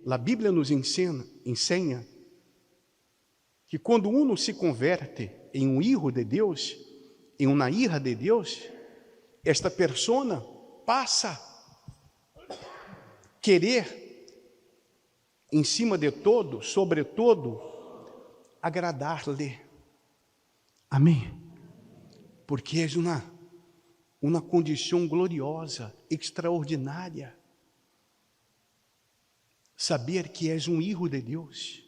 a Bíblia nos ensina que quando uno se converte em um hijo de Deus, em uma hija de Deus, esta persona passa a querer, em cima de todo, sobretudo, agradar-lhe. Amém? Porque é uma condição gloriosa, extraordinária, saber que és um hijo de Deus.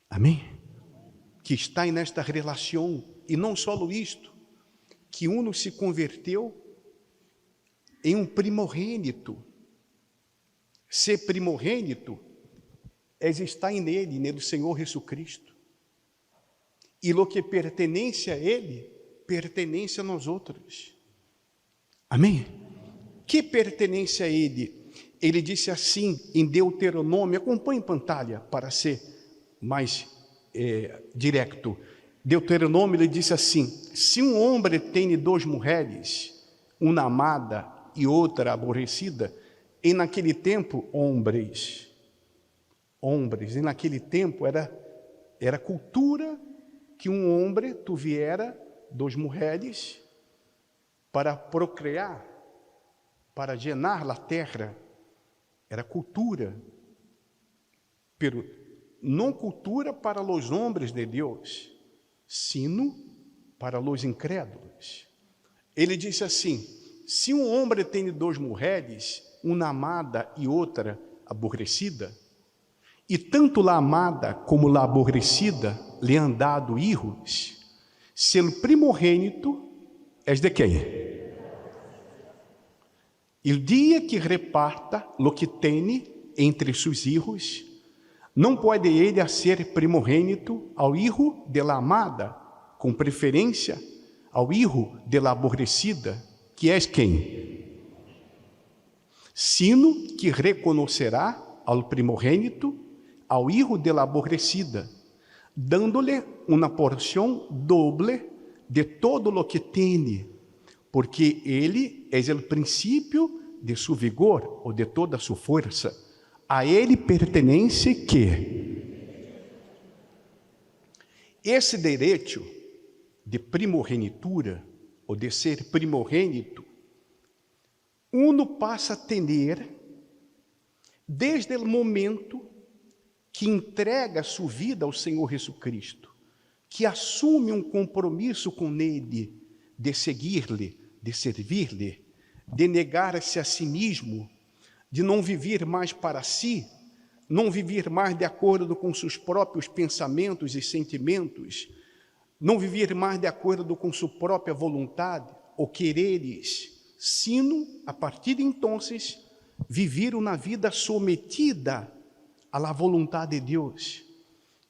Amém? Que está nesta relação, e não só isto, que uno se converteu em um primogênito. Ser primogênito é estar nele, no Senhor Jesus Cristo. E lo que pertence a Ele, pertence a nós outros. Amém? Que pertence a Ele? Ele disse assim em Deuteronômio, acompanhe em pantalha para ser mais direto. Deuteronômio, ele disse assim: se um homem tem 2 mulheres, uma amada e outra aborrecida, e naquele tempo, hombres, e naquele tempo era cultura que um homem tuviera 2 mulheres para procriar, para llenar a terra. Era cultura, pero não cultura para os homens de Deus, sino para os incrédulos. Ele disse assim: se um homem tem 2 mulheres, uma amada e outra aborrecida, e tanto a amada como a aborrecida lhe han dado hijos, se o primogênito é de quem? O dia que reparta lo que tem entre seus hijos, não pode ele ser primogênito ao hijo de la amada, com preferência ao hijo de la aborrecida, que és quem? Sino que reconocerá ao primogênito, ao hijo de la aborrecida, dando-lhe uma porção doble de todo lo que tem, porque ele é o princípio de seu vigor, ou de toda sua força. A ele pertence que esse direito de primogenitura, ou de ser primogênito, uno passa a ter desde o momento que entrega sua vida ao Senhor Jesus Cristo, que assume um compromisso com Ele, de seguir-lhe, de servir-lhe, de negar-se a si mesmo, de não viver mais para si, não viver mais de acordo com seus próprios pensamentos e sentimentos, não viver mais de acordo com sua própria vontade ou quereres, sino, a partir de então, viver uma vida submetida à vontade de Deus.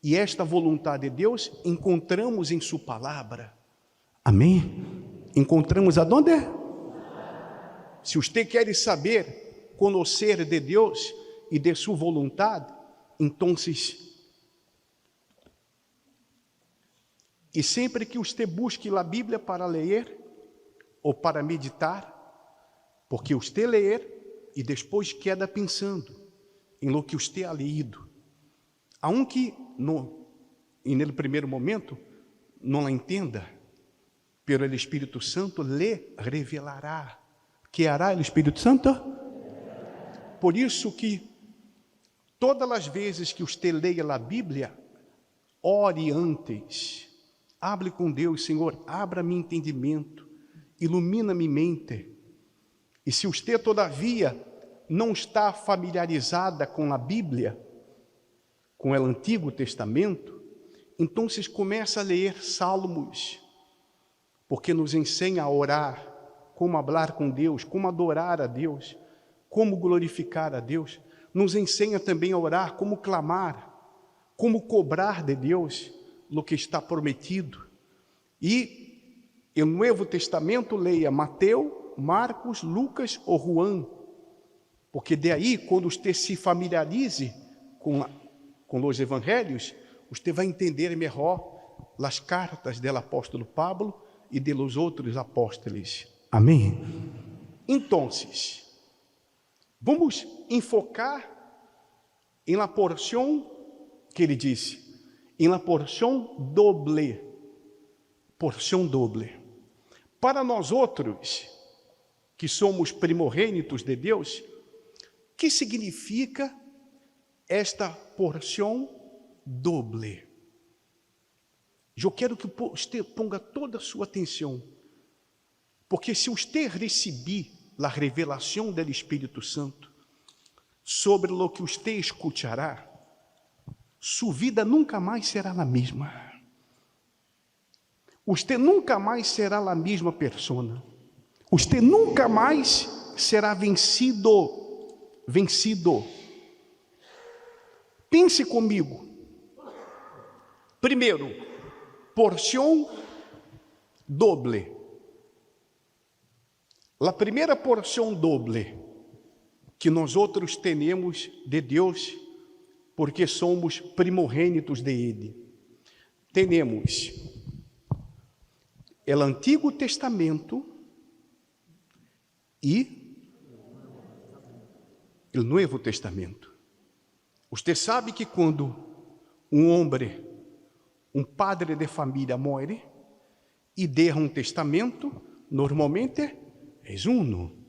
E esta vontade de Deus encontramos em sua palavra. Amém? Encontramos aonde? Se você quer saber, conhecer de Deus e de sua vontade, então, e sempre que você busque a Bíblia para ler ou para meditar, porque você ler e depois queda pensando em lo que você ha leído, aunque no primeiro momento não a entenda, pero o Espírito Santo lhe revelará. Que hará o Espírito Santo? Por isso que todas as vezes que você leia a Bíblia, ore antes, hable com Deus: Senhor, abra meu entendimento, ilumina minha mente. E se você todavia não está familiarizada com a Bíblia, com o Antigo Testamento, então começa a ler Salmos, porque nos ensina a orar, como falar com Deus, como adorar a Deus, como glorificar a Deus. Nos ensina também a orar, como clamar, como cobrar de Deus o que está prometido. E no Novo Testamento leia Mateus, Marcos, Lucas ou Juan, porque daí, quando você se familiarize com os evangelhos, você vai entender melhor as cartas do apóstolo Pablo e de los outros apóstolos. Amém? Então, vamos enfocar em la porción, que ele disse, em la porción doble, porção doble. Para nós outros, que somos primogênitos de Deus, que significa esta porção doble? Eu quero que você ponga toda a sua atenção, porque se você receber a revelação do Espírito Santo sobre o que você escutará, sua vida nunca mais será a mesma. Você nunca mais será a mesma pessoa. Você nunca mais será vencido. Pense comigo. Primeiro, porção doble. A primeira porção doble que nós outros temos de Deus, porque somos primogênitos de Ele. Temos o Antigo Testamento e o Novo Testamento. Você sabe que quando um padre de família morre e deixa um testamento, normalmente é um.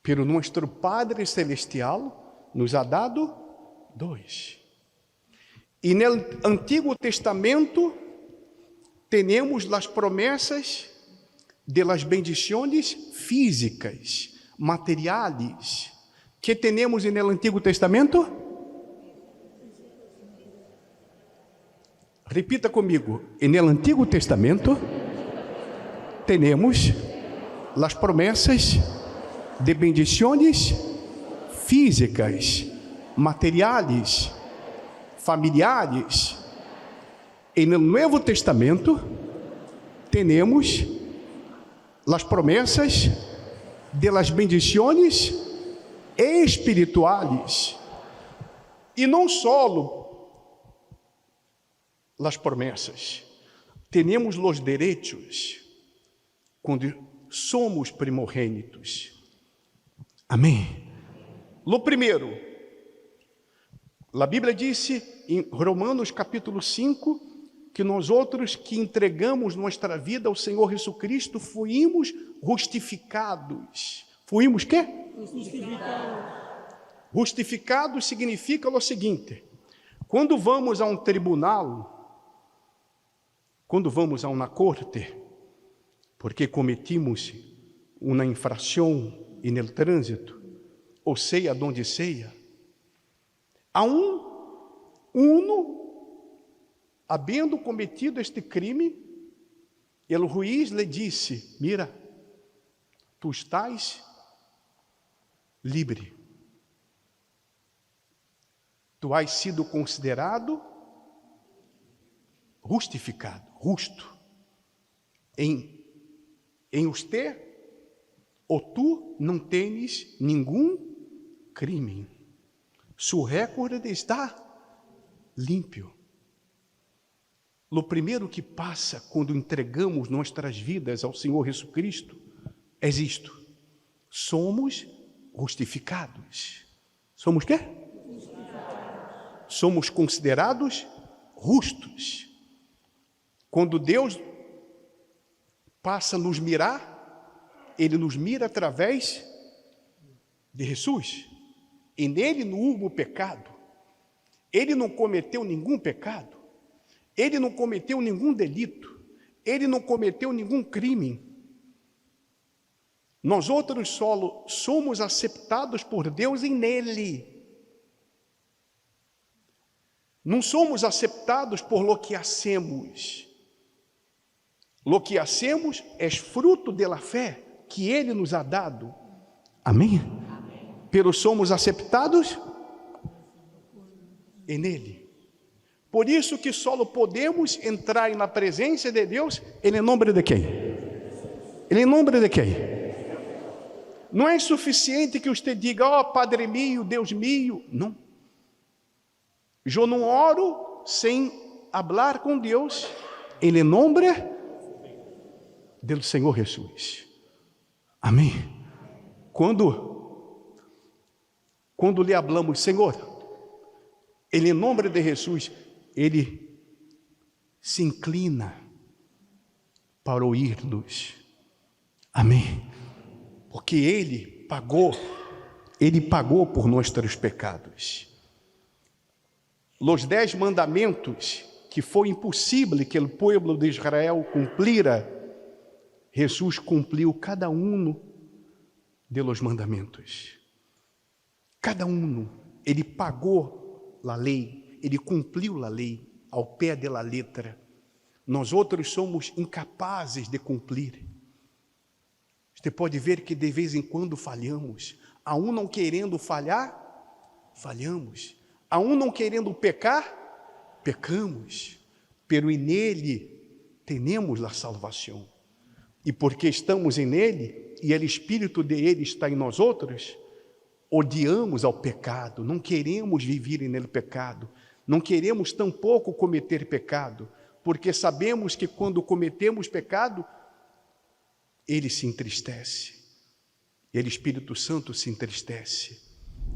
Pero nosso Padre Celestial nos ha dado dois. E no Antigo Testamento temos as promessas de las bendições físicas, materiais, que temos no Antigo Testamento. Repita comigo. No Antigo Testamento temos as promessas de bendições físicas, materiais, familiares. E no Novo Testamento temos as promessas de las bendições espirituais. E não só as promessas, temos os direitos quando somos primogênitos. Amém? Lo primeiro, a Bíblia disse em Romanos capítulo 5, que nós outros que entregamos nossa vida ao Senhor Jesus Cristo, fomos justificados. Fomos quê? Justificados significa o seguinte: quando vamos a um tribunal, quando vamos a uma corte, porque cometimos uma infração no trânsito, ou seja, donde seja, a havendo cometido este crime, o juiz lhe disse: mira, tu estás livre. Tu has sido considerado justificado, justo. Em você, ou tu não tens nenhum crime. Seu recorde está limpo. O primeiro que passa quando entregamos nossas vidas ao Senhor Jesus Cristo é isto: somos justificados. Somos quê? Justificados. Somos considerados justos. Quando Deus passa a nos mirar, Ele nos mira através de Jesus. E nele não houve pecado. Ele não cometeu nenhum pecado. Ele não cometeu nenhum delito. Ele não cometeu nenhum crime. Nós outros só somos aceitados por Deus e nele. Não somos aceitados por lo que hacemos. Lo que hacemos é fruto da fé que Ele nos ha dado. Amém? Pero somos aceitados nele. Por isso que só podemos entrar na presença de Deus em nome de quem? Em nome de quem? Não é suficiente que você diga: ó, Padre mío, Deus mío. Não. Eu não oro sem falar com Deus em nome do Senhor Jesus. Amém? Quando quando lhe hablamos, Senhor, Ele, em nome de Jesus, Ele se inclina para ouvir-nos. Amém. Porque Ele pagou por nossos pecados. Os 10 mandamentos que foi impossível que o povo de Israel cumplira, Jesus cumpriu cada um de los mandamentos. Cada um, Ele pagou a lei, Ele cumpriu a lei ao pé da letra. Nós outros somos incapazes de cumprir. Você pode ver que de vez em quando falhamos. A um não querendo falhar, falhamos. A um não querendo pecar, pecamos. Pero nele temos a salvação. E porque estamos nele, e o Espírito dele está em nós outros, odiamos ao pecado, não queremos viver nele pecado, não queremos tampouco cometer pecado, porque sabemos que quando cometemos pecado, ele se entristece. E o Espírito Santo se entristece.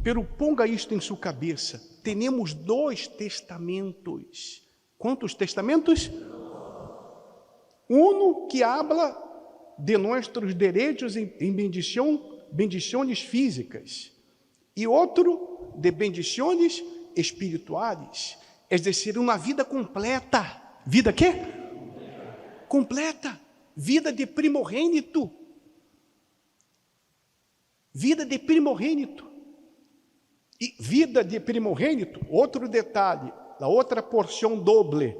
Pero ponga isto em sua cabeça. Temos 2 testamentos. Quantos testamentos? Um que habla de nossos direitos em bendições físicas. E outro de bendições espirituais. É dizer, uma vida completa. Vida quê? Completa. Vida de primogênito. Vida de primogênito. E vida de primogênito, outro detalhe, a outra porção doble.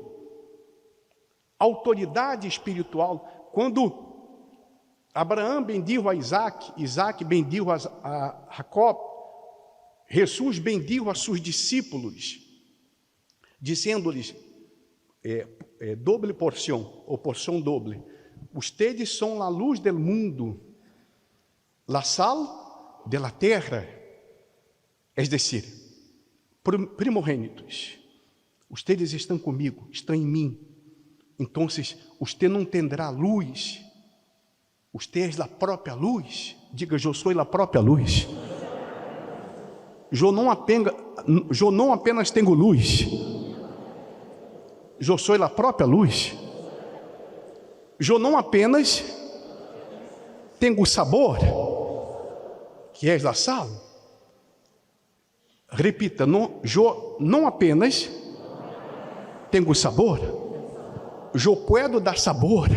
Autoridade espiritual. Quando Abraão bendiu a Isaac, Isaac bendiu a Jacob, Jesus bendiu a seus discípulos, dizendo-lhes, doble porção, ou porção doble. Ustedes são a luz del mundo, la sal de la terra, é dizer, primogênitos. Ustedes estão comigo, estão em mim. Então, você não terá luz. Você é a própria luz. Diga, eu sou a própria luz. Eu não apenas tenho luz. Eu sou a própria luz. Eu não apenas tenho sabor, que é a sal. Repita, eu não apenas tenho sabor, eu posso dar sabor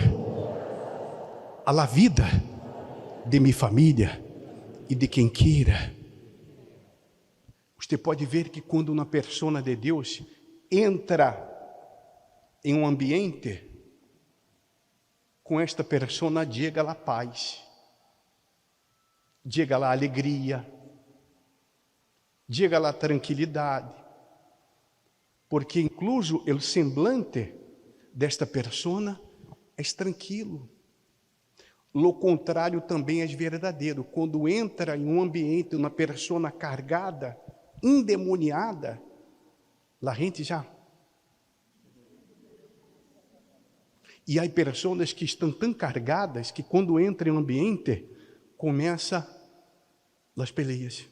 à vida de minha família e de quem queira. Você pode ver que quando uma pessoa de Deus entra em um ambiente, com esta pessoa chega a paz, chega a alegria, chega a tranquilidade, porque incluso o semblante desta pessoa é tranquilo. Lo contrário também é verdadeiro. Quando entra em um ambiente uma pessoa cargada, endemoniada, a gente já... E há pessoas que estão tão carregadas que quando entram em um ambiente, começa as peleias,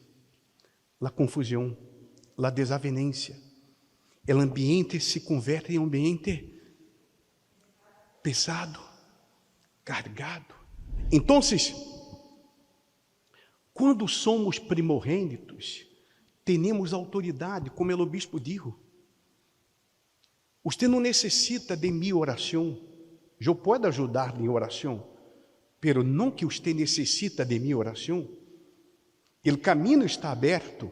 a confusão, a desavenência. O ambiente se converte em um ambiente pesado, carregado. Então, quando somos primogênitos, temos autoridade, como o bispo disse. Você não necessita de minha oração. Eu posso ajudar em oração, pero não que você necessita de minha oração. O caminho está aberto.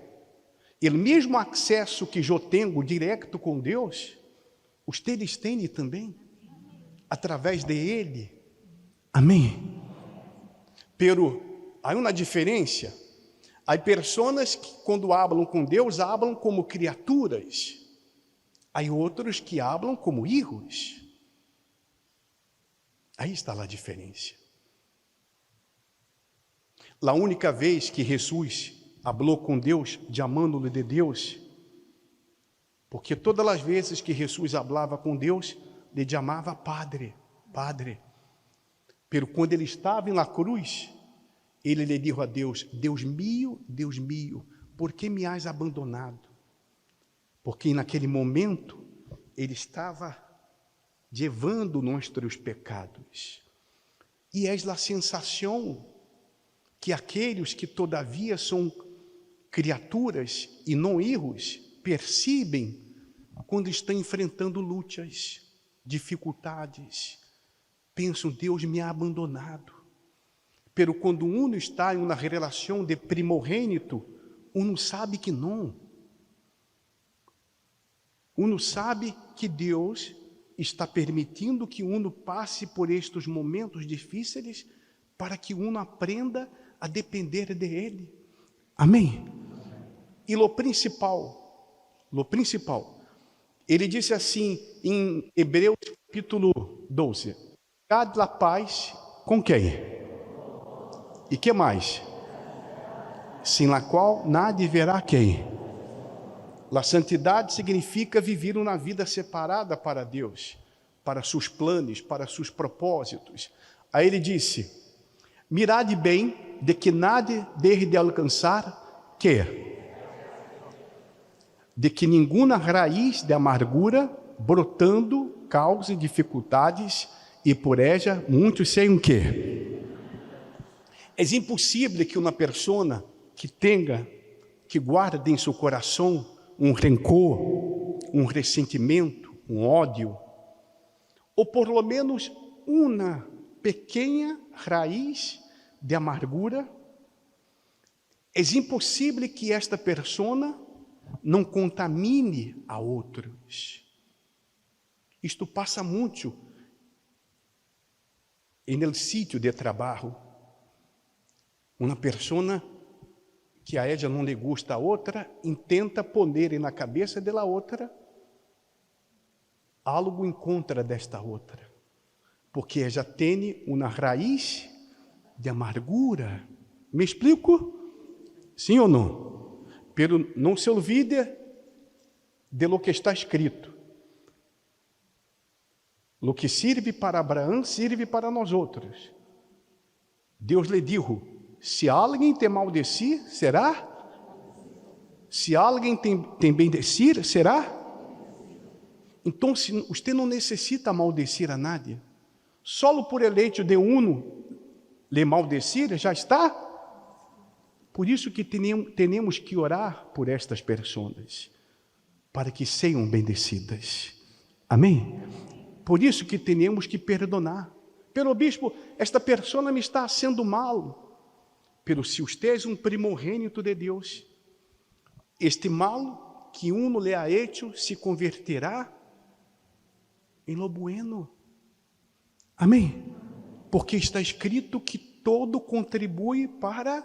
O mesmo acesso que eu tenho direto com Deus, vocês têm também, através de Ele. Amém. Pero há uma diferença. Há pessoas que quando falam com Deus, falam como criaturas. Há outros que falam como filhos. Aí está a diferença. A única vez que Jesus falou com Deus, chamando-lhe de Deus, porque todas as vezes que Jesus falava com Deus, ele chamava Padre, Padre. Pero quando ele estava na cruz, ele lhe disse a Deus, Deus mío, por que me has abandonado? Porque naquele momento ele estava levando nossos pecados. E é a sensação que aqueles que todavia são criaturas e não erros, percebem quando estão enfrentando lutas, dificuldades. Pensam, Deus me ha abandonado. Pero quando uno está em uma relação de primogênito, uno sabe que não. Uno sabe que Deus está permitindo que uno passe por estes momentos difíceis para que uno aprenda a depender de Ele. Amém? E lo principal, ele disse assim em Hebreus capítulo 12, cada paz com quem? E que mais? Sem la qual nada haverá quem? La santidade significa viver uma vida separada para Deus, para seus planos, para seus propósitos. Aí ele disse, mirade bem de que nada deixe de alcançar, que? De que nenhuma raiz de amargura brotando cause dificuldades e por ella muitos sejam que? É impossível que uma pessoa que guarde em seu coração um rancor, um ressentimento, um ódio, ou por lo menos uma pequena raiz de amargura, é impossível que esta pessoa não contamine a outros. Isto passa muito no sítio de trabalho. Uma pessoa que a ella não lhe gusta a outra, intenta poner na cabeça da outra algo em contra desta outra, porque ella tem uma raiz de amargura. Me explico? Sim ou não? Pero não se olvide de lo que está escrito. Lo que sirve para Abraão, sirve para nós outros. Deus lhe disse, se alguém te maldecir, será? Se alguém te bendecir, será? Então, você não necessita maldecir a nadie. Só por el hecho de uno lhe maldecir, já está. Por isso que temos que orar por estas pessoas, para que sejam bendecidas. Amém? Por isso que temos que perdonar. Pelo bispo, esta pessoa me está sendo mal. Pero se você é um primogênito de Deus, este mal que uno lhe ha hecho se converterá em lo bueno. Amém? Porque está escrito que todo contribui para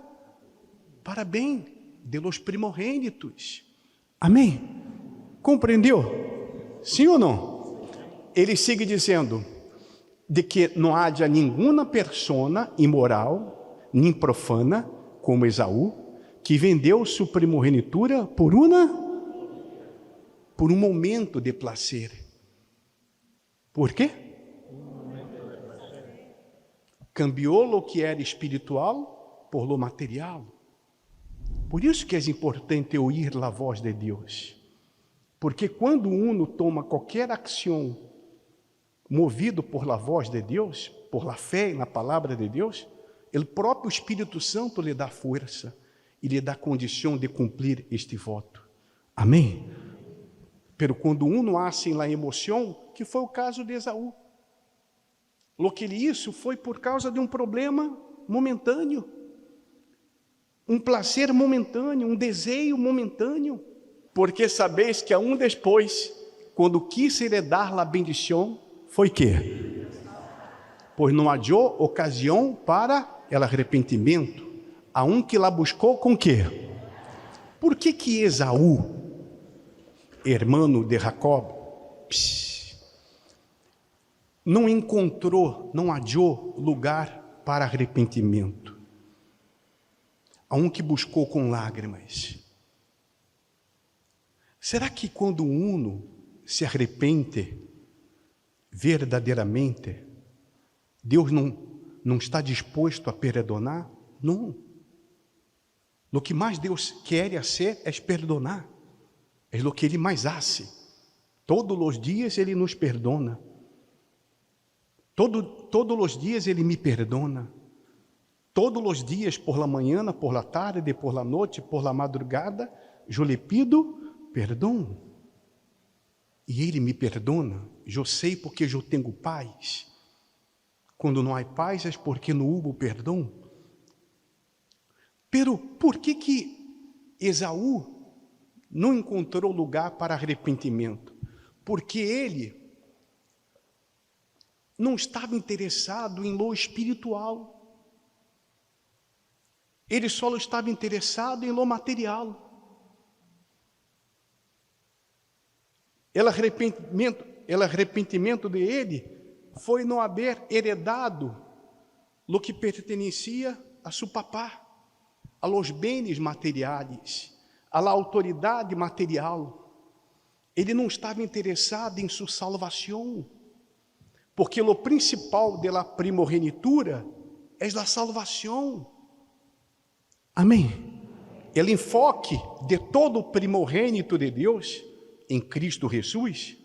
bem de los primogênitos. Amém? Compreendeu? Sim ou não? Ele segue dizendo de que não haja nenhuma pessoa imoral nem profana, como Esaú, que vendeu sua primogenitura por um momento de prazer. Por quê? Cambiou lo que era espiritual por lo material. Por isso que é importante ouvir a voz de Deus. Porque quando uno toma qualquer ação movido por la voz de Deus, por la fé na palavra de Deus, o próprio Espírito Santo lhe dá força e lhe dá condição de cumprir este voto. Amém? Pero quando uno hace la emoção, que foi o caso de Esaú, lo que ele hizo foi por causa de um problema momentâneo, um prazer momentâneo, um desejo momentâneo, porque sabeis que aún depois, quando quis lhe dar a bendição, foi que? Pois não hallou ocasião para el arrependimento, a um que lá buscou com quê? Por que Esaú, hermano de Jacob, não encontrou, não hallou lugar para arrependimento? A um que buscou com lágrimas. Será que quando uno se arrepende verdadeiramente, Deus não está disposto a perdonar? Não. Lo que mais Deus quer fazer é perdonar. É lo que Ele mais hace. Todos os dias Ele nos perdona. Todos os dias Ele me perdona. Todos os dias, por la manhã, por la tarde, por la noite, por la madrugada, eu lhe pido perdão. E Ele me perdona. Eu sei porque eu tenho paz. Quando não há paz é porque não houve perdão. Pero por que Esaú não encontrou lugar para arrependimento? Porque ele não estava interessado em lo espiritual. Ele só estava interessado em lo material. O arrependimento de ele foi não haver heredado lo que pertencia a seu papá, a los bens materiais, a la autoridade material. Ele não estava interessado em sua salvação, porque o principal de la primogenitura é a salvação. Amém? O enfoque de todo primogênito de Deus em Cristo Jesus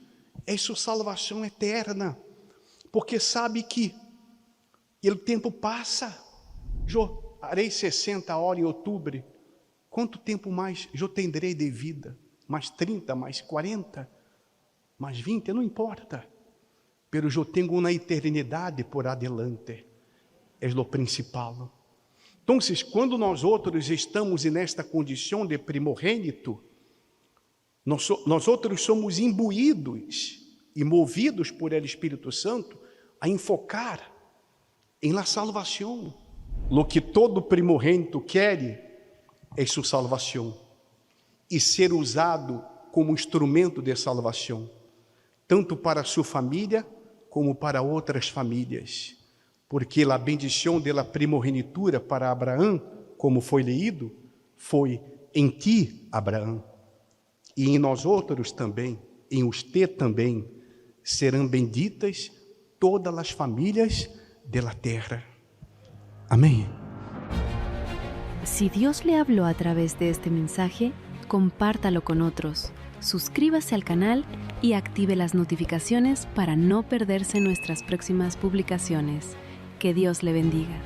é sua salvação eterna, porque sabe que o tempo passa. Eu harei 60 horas em outubro. Quanto tempo mais eu terei de vida? Mais 30, mais 40, mais 20, não importa. Pero eu tenho uma eternidade por adelante. É o principal. Então, quando nós outros estamos nesta condição de primogênito, nós outros somos imbuídos e movidos por el Espírito Santo a enfocar em la salvação. Lo que todo primogênito quer é sua salvação e ser usado como instrumento de salvação, tanto para sua família como para outras famílias, porque a bendição da primogenitura para Abraão, como foi lido, foi em ti, Abraão, e em nós outros também, em você também, serão benditas todas as famílias da terra. Amém. Si Dios le habló a través de este mensaje, compártalo con otros, suscríbase al canal y active las notificaciones para no perderse nuestras próximas publicaciones. Que Dios le bendiga.